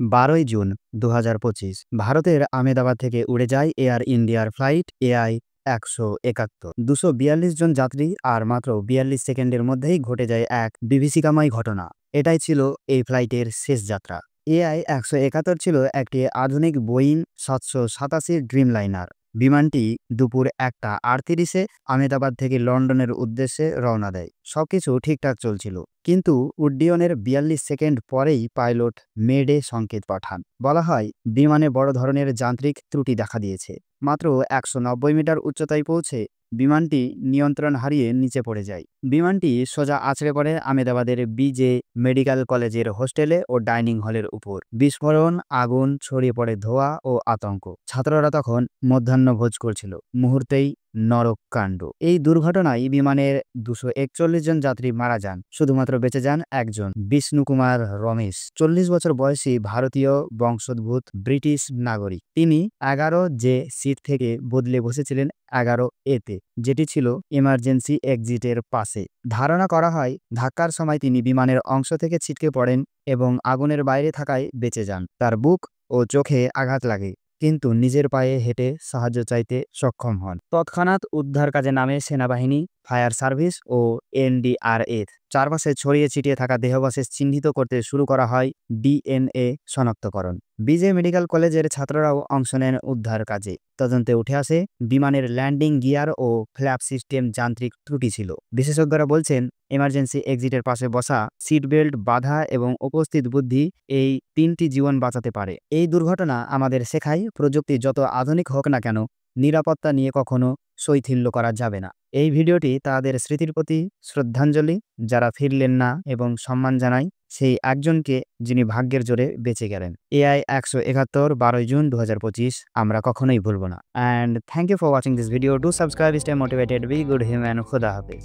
12ই June 2025 ভারতের আহমেদাবাদ থেকে উড়ে যায় এয়ার ইন্ডিয়ার ফ্লাইট AI-171। 242 জন যাত্রী আর মাত্র 42 সেকেন্ডের মধ্যেই ঘটে যায় এক বিভীষিকাময় ঘটনা। এটাই ছিল এই ফ্লাইটের শেষ যাত্রা। AI-171 ছিল একটি আধুনিক বোয়িং 787 ড্রিমলাইনার। বিমানটি দুপুর 1টা 38-এ আহমেদাবাদ থেকে লন্ডনের উদ্দেশ্যে রওনা দেয়। সবকিছু ঠিকঠাক চলছিল, কিন্তু উড্ডয়নের 42 সেকেন্ড পরেই পাইলট মেডে সংকেত পাঠান। বলা হয় বিমানে বড় ধরনের যান্ত্রিক ত্রুটি দেখা দিয়েছে। মাত্র 190 মিটার উচ্চতায় পৌঁছে বিমানটি নিয়ন্ত্রণ হারিয়ে নিচে পড়ে যায়। বিমানটি সোজা আছড়ে পড়ে আহমেদাবাদের BJ মেডিকেল কলেজের হোস্টেলে ও ডাইনিং হলের উপর। বিস্ফোরণ, আগুন, ছড়িয়ে পড়ে ধোঁয়া ও আতঙ্ক। ছাত্ররা তখন মধ্যাহ্নভোজ করছিল। মুহূর্তেই নরককাণ্ড। এই দুর্ঘটনায় বিমানের 241 জন যাত্রী মারা যান। শুধুমাত্র বেঁচে যান একজন, বিষ্ণু কুমার রমেশ, 40 বছর বয়সী ভারতীয় বংশোদ্ভূত ব্রিটিশ নাগরিক। তিনি 11 সিট থেকে বদলে বসেছিলেন 11A-তে, যেটি ছিল ইমার্জেন্সি এক্সিটের পাশে। ধারণা করা হয় ধাক্কার সময় তিনি বিমানের অংশ থেকে ছিটকে পড়েন এবং আগুনের বাইরে থাকায় বেঁচে যান। তার বুক ও চোখে আঘাত লাগে, কিন্তু নিজের পায়ে হেঁটে সাহায্য চাইতে সক্ষম হন। তৎক্ষণাৎ উদ্ধার কাজে নামে সেনাবাহিনী, ফায়ার সার্ভিস ও NDRF। চারপাশে ছড়িয়ে ছিটিয়ে থাকা দেহাবশেষ চিহ্নিত করতে শুরু করা হয় DNA শনাক্তকরণ। BJ মেডিকেল কলেজের ছাত্ররাও অংশ নেন উদ্ধার কাজে। তদন্তে উঠে আসে বিমানের ল্যান্ডিং গিয়ার ও ফ্ল্যাপ সিস্টেম যান্ত্রিক ত্রুটি ছিল। বিশেষজ্ঞরা বলছেন এমার্জেন্সি এক্সিটের পাশে বসা, সিট বেল্ট বাঁধা এবং উপস্থিত বুদ্ধি এই 3টি জীবন বাঁচাতে পারে। এই দুর্ঘটনা আমাদের শেখায় প্রযুক্তি যত আধুনিক হোক না কেন, নিরাপত্তা নিয়ে কখনো শৈথিল্য করা যাবে না। এই ভিডিওটি তাদের স্মৃতির প্রতি শ্রদ্ধাঞ্জলি, যারা ফিরলেন না, এবং সম্মান জানাই সেই একজনকে যিনি ভাগ্যের জোরে বেঁচে গেলেন। AI-171 12ই জুন 2025 আমরা কখনোই ভুলব না। And thank you for watching this video. Do subscribe, stay motivated, be good human. খুদা হাফেজ।